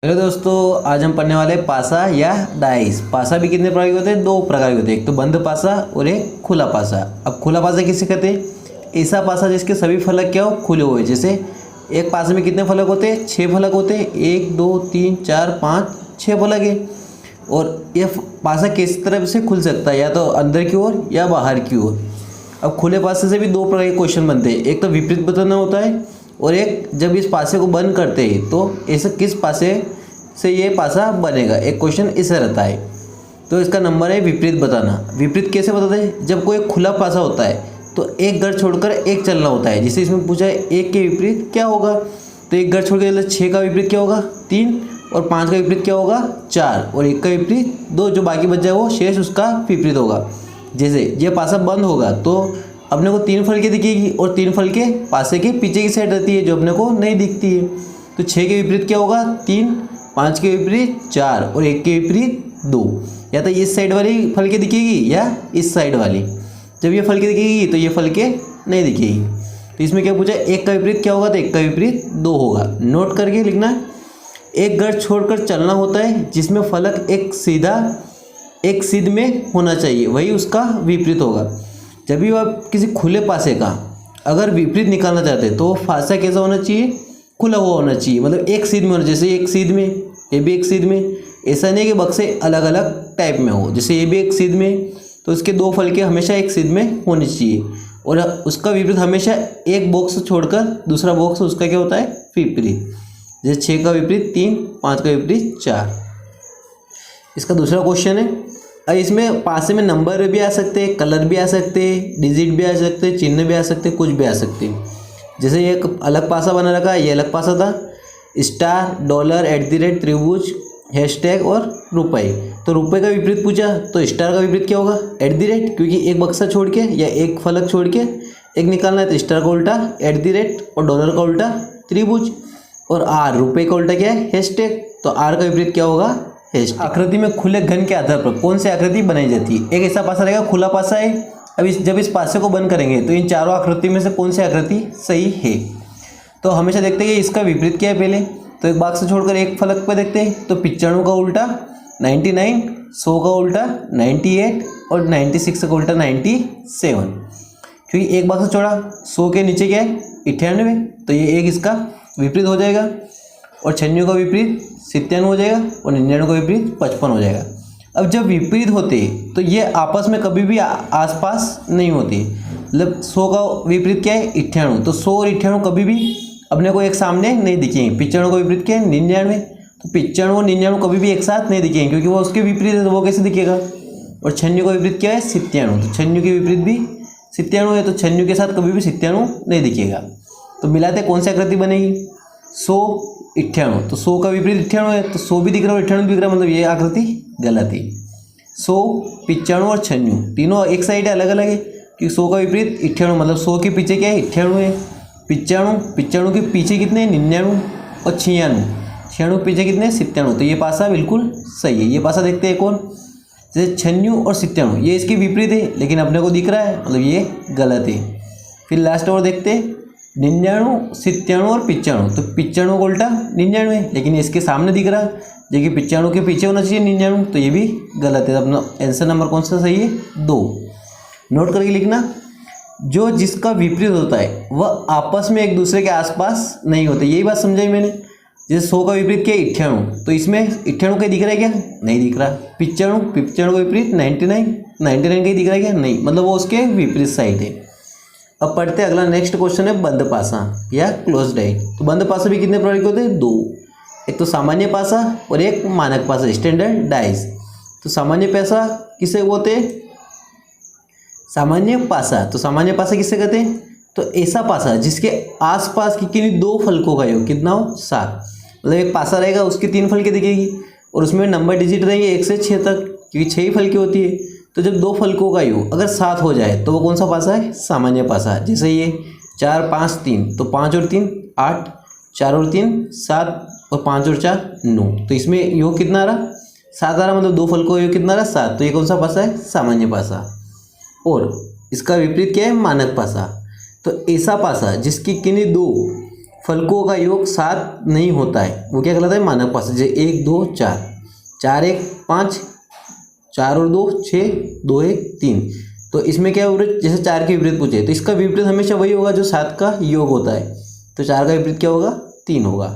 Hello दोस्तों, आज हम पढ़ने वाले पासा या डाइस। पासा भी कितने प्रकार के होते हैं? दो प्रकार के होते हैं, एक तो बंद पासा और एक खुला पासा। अब खुला पासा किसे कहते हैं? ऐसा पासा जिसके सभी फलक क्या हो, खुले हुए। जैसे एक पासे में कितने फलक होते हैं? 6 फलक होते हैं। 1 2 3 4 5 6 फलक है। और यह पासा किस तरफ से खुल सकता है, या तो अंदर की ओर या बाहर की ओर। अब खुले पासे से भी दो प्रकार के क्वेश्चन बनते हैं, एक तो विपरीत बताना होता है, और एक जब इस पासे को बंद करते हैं तो ऐसा किस पासे से ये पासा बनेगा। एक क्वेश्चन इसे रहता है, तो इसका नंबर है विपरीत बताना। विपरीत कैसे बताते हैं? जब कोई खुला पासा होता है तो एक गढ़ छोड़कर एक चलना होता है। जैसे इसमें पूछा है एक के विपरीत क्या होगा, तो एक गढ़ छोड़ के 6 का विपरीत क्या होगा? 3, और 5 का विपरीत क्या होगा? 4, और 1 का विपरीत 2। जो बाकी बच जाए वो शेष उसका विपरीत होगा। जैसे ये पासा बंद होगा तो अपने को 3 फलके दिखेगी, और 3 फलके पासे के पीछे की साइड रहती है जो अपने को नहीं दिखती है। तो 6 के विपरीत क्या होगा? 3, 5 के विपरीत 4, और 1 के विपरीत 2। या तो इस साइड वाली फलके दिखेगी या इस साइड वाली। जब ये फलके दिखेगी तो ये फलके नहीं दिखेगी। तो इसमें क्या पूछा? 1 का विपरीत क्या होगा? तो 1 का विपरीत 2 होगा। नोट करके लिखना है। एक गढ़ छोड़कर चलना होता है जिसमें फलक एक सीधा एक सिद्ध में होना चाहिए, वही उसका विपरीत होगा। जब भी आप किसी खुले पासे का अगर विपरीत निकालना चाहते हैं तो वो पासा कैसा होना चाहिए? खुला हुआ होना चाहिए, मतलब एक सीध में होना। जैसे एक सीध में, ये भी एक सीध में। ऐसा नहीं कि बक्से अलग अलग टाइप में हो। जैसे ये भी एक सीध में, तो इसके 2 फलके हमेशा एक सीध में होने चाहिए, और उसका विपरीत हमेशा एक बॉक्स छोड़कर दूसरा बॉक्स उसका क्या होता है? विपरीत। जैसे 6 का विपरीत 3, 5 का विपरीत 4। इसका दूसरा क्वेश्चन है। अब इसमें पासे में नंबर भी आ सकते हैं, कलर भी आ सकते हैं, डिजिट भी आ सकते हैं, चिन्ह भी आ सकते हैं, कुछ भी आ सकते हैं। जैसे ये एक अलग पासा बना रखा है, ये अलग पासा था। स्टार, डॉलर, @ त्रिभुज, हैशटैग और रुपए। तो रुपए का विपरीत पूछा तो स्टार का विपरीत क्या होगा? @ क्योंकि एक बक्सा छोड़ के या एक फलक छोड़ के एक निकालना है, तो स्टार का उल्टा @ और डॉलर का उल्टा त्रिभुज, और आर रुपए का उल्टा क्या है? हैशटैग। तो आर का विपरीत क्या होगा? हैशटैग। आकृति में खुले घन के आधार पर कौन सी आकृति बनाई जाती है? एक ऐसा पासा रहेगा, खुला पासा है। अब जब इस पासे को बंद करेंगे तो इन चारों आकृति में से कौन सी आकृति सही है? तो हमेशा देखते हैं कि इसका विपरीत क्या है। पहले तो एक बाक्स से छोड़कर एक फलक पर देखते हैं, तो 95 का उल्टा 99, 100 का उल्टा 98, और 96 का उल्टा 97। क्योंकि एक बाक्स से छोड़ा, 100 के नीचे क्या है? 98, तो ये एक इसका विपरीत हो जाएगा। और 96 का विपरीत 97 हो जाएगा, और 99 का विपरीत 55 हो जाएगा। अब जब विपरीत होते तो ये आपस में कभी भी आसपास नहीं होते। मतलब 100 का विपरीत क्या है? 98, तो 100 और 98 कभी भी अपने को एक सामने नहीं दिखेंगे। 95 का विपरीत क्या है? 99, तो 95 और 99 कभी भी एक साथ नहीं दिखेंगे, क्योंकि वो उसके विपरीत है, तो वो कैसे दिखेगा? और 96 का विपरीत क्या है? 97, तो 96 के विपरीत भी 97 है, तो 96 के साथ कभी भी 97 नहीं दिखेगा। तो मिलाते कौन सी आकृति बनेगी? 100, 98, तो 100 का विपरीत 98 है, तो 100 भी दिख रहा है और 98 भी दिख रहा है, मतलब ये आकृति गलत है। 100, 95 और 96 तीनों एक साइड है, अलग अलग है। कि 100 का विपरीत 98, मतलब 100 के पीछे क्या है? 98 है। 95 के पीछे कितने? 99 और 96 के पीछे कितने? 97। तो ये पासा बिल्कुल सही है। ये पासा देखते हैं कौन? जैसे 96 और 97 ये इसके विपरीत है, लेकिन अपने को दिख रहा है, मतलब ये गलत है। फिर लास्ट और देखते हैं 99, 97 और 95। तो 95 को उल्टा 99, लेकिन इसके सामने दिख रहा है, जो कि 95 के पीछे होना चाहिए 99, तो ये भी गलत है। अपना आंसर नंबर कौन सा सही है? 2। नोट करके लिखना। जो जिसका विपरीत होता है वह आपस में एक दूसरे के आसपास नहीं होते। यही बात समझाई मैंने। जैसे 100 का विपरीत क्या है? 98, तो इसमें 98 कहीं दिख रहा है क्या? नहीं दिख रहा। 95 का विपरीत 99 कहीं दिख रहा है क्या? नहीं, मतलब वो उसके विपरीत साइड है। अब पढ़ते हैं अगला। नेक्स्ट क्वेश्चन है बंद पासा या क्लोज डाइस। तो बंद पासा भी कितने प्रकार के होते हैं? 2। एक तो सामान्य पासा और एक मानक पासा, स्टैंडर्ड डाइस। तो सामान्य पासा किसे बोलते हैं? सामान्य पासा। तो सामान्य पासा किसे कहते हैं? तो ऐसा पासा जिसके आसपास की किन्हीं 2 फलकों का योग कितना हो? 7। मतलब एक पासा रहेगा, उसकी 3 फलके दिखेगी, और उसमें नंबर डिजिट रहेंगे 1 से 6 तक, क्योंकि 6 ही फलके होती है। तो जब 2 फलकों का योग अगर 7 हो जाए तो वो कौन सा पासा है? सामान्य पासा। जैसे ये 4, 5, 3, तो 5 और 3 8, 4 और 3 7, और 5 और 4 9। तो इसमें योग कितना आ रहा? 7 आ रहा, मतलब 2 फलकों का योग कितना आ रहा? 7। तो ये कौन सा पासा है? सामान्य पासा। और इसका विपरीत क्या है? मानक पासा। तो ऐसा पासा जिसकी किन्हीं 2 फलकों का योग 7 नहीं होता है वो क्या कहलाता है? मानक पासा। जैसे 1 2 4, 4 1 5, 4 और 2 6, 2 1 3। तो इसमें क्या विपरीत? जैसे 4 के विपरीत पूछे तो इसका विपरीत हमेशा वही होगा जो 7 का योग होता है। तो 4 का विपरीत क्या होगा? 3 होगा।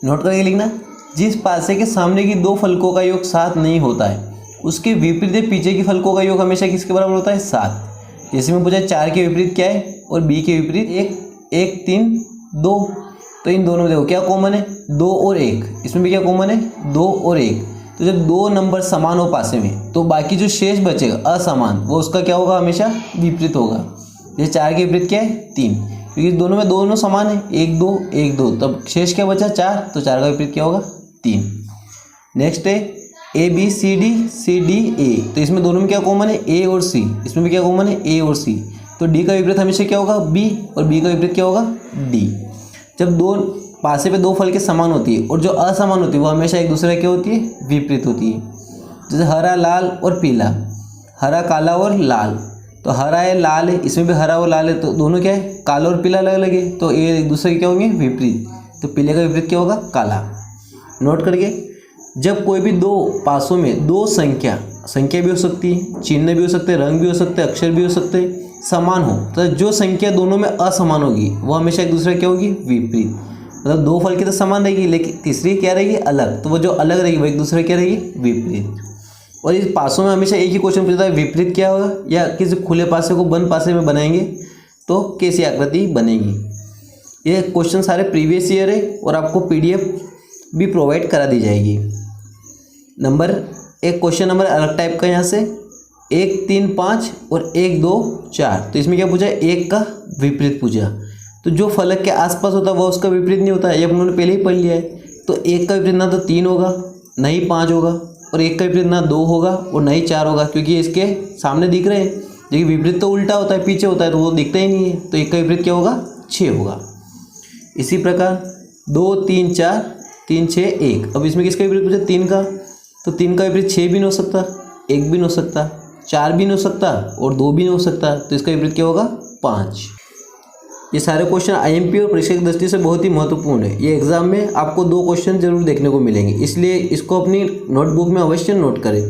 नोट करके लिखना, जिस पासे के सामने की 2 फलकों का योग 7 नहीं होता है उसके विपरीत पीछे की फलकों का योग हमेशा किसके बराबर होता है? 7। जैसे मैं पूछा 4 के विपरीत क्या है और बी के विपरीत 1 1 3 2। तो इन दोनों में देखो क्या कॉमन है? 2 और 1। इसमें भी क्या कॉमन है? 2 और 1। तो जब 2 नंबर समान हो पासे में तो बाकी जो शेष बचेगा असमान वो उसका क्या होगा? हमेशा विपरीत होगा। जैसे 4 के विपरीत क्या है? 3, क्योंकि दोनों में दोनों समान है, 1 2 1 2, तब शेष क्या बचा? 4। तो 4 का विपरीत क्या होगा? 3। नेक्स्ट है A B C D A. तो इसमें दोनों में क्या कॉमन है? ए और सी। इसमें भी क्या कॉमन है? ए और सी। तो डी का विपरीत हमेशा क्या होगा? बी, और बी का विपरीत क्या होगा? डी। जब 2 पासे पे 2 फल के समान होती है और जो असमान होती है वो हमेशा एक दूसरे क्या होती है? विपरीत होती है। जैसे हरा लाल और पीला, हरा काला और लाल। तो हरा है लाल है, इसमें भी हरा और लाल है, तो दोनों क्या है? काला और पीला अलग अलग है, तो ये एक दूसरे के क्या होंगे? विपरीत। तो पीले का विपरीत क्या होगा? काला। नोट करके, जब कोई भी 2 पासों में 2 संख्या भी हो सकती है, चिन्ह भी हो सकते हैं, रंग भी हो सकते हैं, अक्षर भी हो सकते हैं, समान हो तो जो संख्या दोनों में असमान होगी वो हमेशा एक दूसरे क्या होगी? विपरीत। मतलब 2 फल की तो समान रहेगी लेकिन तीसरी क्या रहेगी? अलग। तो वो जो अलग रहेगी वो एक दूसरे क्या रहेगी? विपरीत। और इस पासों में हमेशा एक ही क्वेश्चन पूछता है, विपरीत क्या होगा, या किसी खुले पासे को बंद पासे में बनाएंगे तो कैसी आकृति बनेगी। ये क्वेश्चन सारे प्रीवियस ईयर है और आपको PDF भी प्रोवाइड करा दी जाएगी। एक क्वेश्चन नंबर अलग टाइप का यहाँ से 1 3 5 और 1 2 4। तो इसमें क्या पूछा है? 1 का विपरीत पूछा। तो जो फलक के आसपास होता है वह उसका विपरीत नहीं होता है, ये हम लोगों ने पहले ही पढ़ लिया है। तो 1 का विपरीत ना तो 3 होगा ना ही 5 होगा, और 1 का विपरीत ना 2 होगा और ना ही 4 होगा, क्योंकि इसके सामने दिख रहे हैं। लेकिन विपरीत तो उल्टा होता है, पीछे होता है, तो वो दिखता ही नहीं है। तो 1 का विपरीत क्या होगा? 6 होगा। इसी प्रकार 2 3 4 3 6 1। अब इसमें किसका विपरीत पूछा? 3 का। तो 3 का विपरीत 6 भी नहीं हो सकता, 1 भी नहीं हो सकता, 4 भी नहीं हो सकता और 2 भी नहीं हो सकता। तो इसका विपरीत क्या होगा? 5। ये सारे क्वेश्चन IMP और परीक्षा की दृष्टि से बहुत ही महत्वपूर्ण है। ये एग्जाम में आपको 2 क्वेश्चन जरूर देखने को मिलेंगे, इसलिए इसको अपनी नोटबुक में अवश्य नोट करें।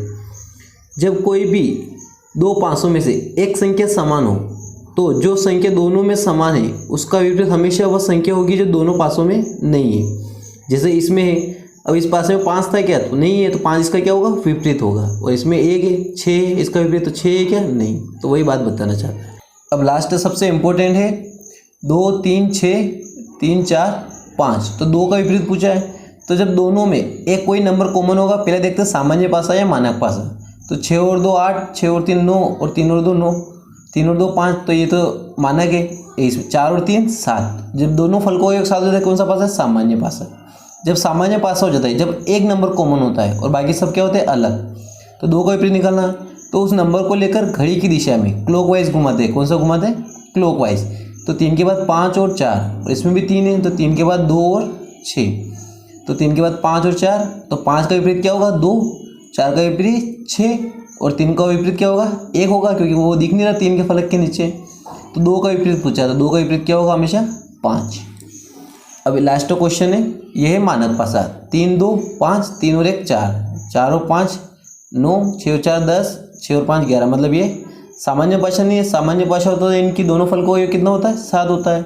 जब कोई भी 2 पासों में से एक संख्या समान हो तो जो संख्या दोनों में समान है उसका विपरीत हमेशा वह संख्या होगी जो दोनों पासों में नहीं है। जैसे इसमें है, अब इस पासे में 5 था क्या? तो नहीं है, तो 5 इसका क्या होगा? विपरीत होगा। और इसमें 1 है, 6 है, इसका विपरीत तो 6 है क्या? नहीं। तो वही बात बताना चाहता है। अब लास्ट सबसे इम्पोर्टेंट है 2 3 6 3 4 5। तो 2 का विपरीत पूछा है। तो जब दोनों में एक कोई नंबर कॉमन होगा, पहले देखते हैं सामान्य पासा या मानक पासा। तो 6 और 2 8, 6 और 3 9 और 3 और 2 9, 3 और 2 5। तो ये तो मानक है। इसमें 4 और 3 7। जब दोनों फलकों एक साथ होता है कौन सा पासा? सामान्य पासा। जब सामान्य पासा हो जाता है, जब एक नंबर कॉमन होता है और बाकी सब क्या होते हैं? अलग। तो 2 का विपरीत निकालना, तो उस नंबर को लेकर घड़ी की दिशा में क्लॉकवाइज घुमाते हैं। कौन सा घुमाते हैं? क्लॉकवाइज। तो 3 के बाद 5 और 4, और इसमें भी 3 है, तो 3 के बाद 2 और 6। तो 3 के बाद 5 और 4, तो 5 का विपरीत क्या होगा? 2। 4 का विपरीत 6, और 3 का विपरीत क्या होगा? 1 होगा, क्योंकि वो दिख नहीं रहा 3 के फलक के नीचे। तो 2 का विपरीत पूछा, तो 2 का विपरीत क्या होगा? हमेशा 5। अब लास्ट क्वेश्चन है, यह है मानक पासा। 3 2 5, 3 और 1 4, 4 और 5 9, 6 और 4 10, 6 और 5 11। मतलब ये सामान्य पासा नहीं है। सामान्य पासा होता है इनकी दोनों फलकों का कितना होता है? 7 होता है।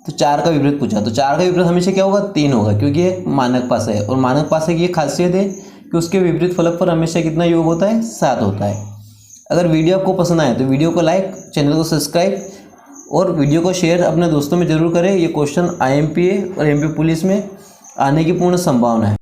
तो 4 का विपरीत पूछा, तो 4 का विपरीत हमेशा क्या होगा? 3 होगा, क्योंकि ये मानक पासा है। और मानक पासा की ये खासियत है कि उसके विपरीत फलक पर हमेशा कितना योग होता है? 7 होता है। अगर वीडियो आपको पसंद आए तो वीडियो को लाइक, चैनल को सब्सक्राइब और वीडियो को शेयर अपने दोस्तों में जरूर करें। ये क्वेश्चन IMP और MP पुलिस में आने की पूर्ण संभावना है।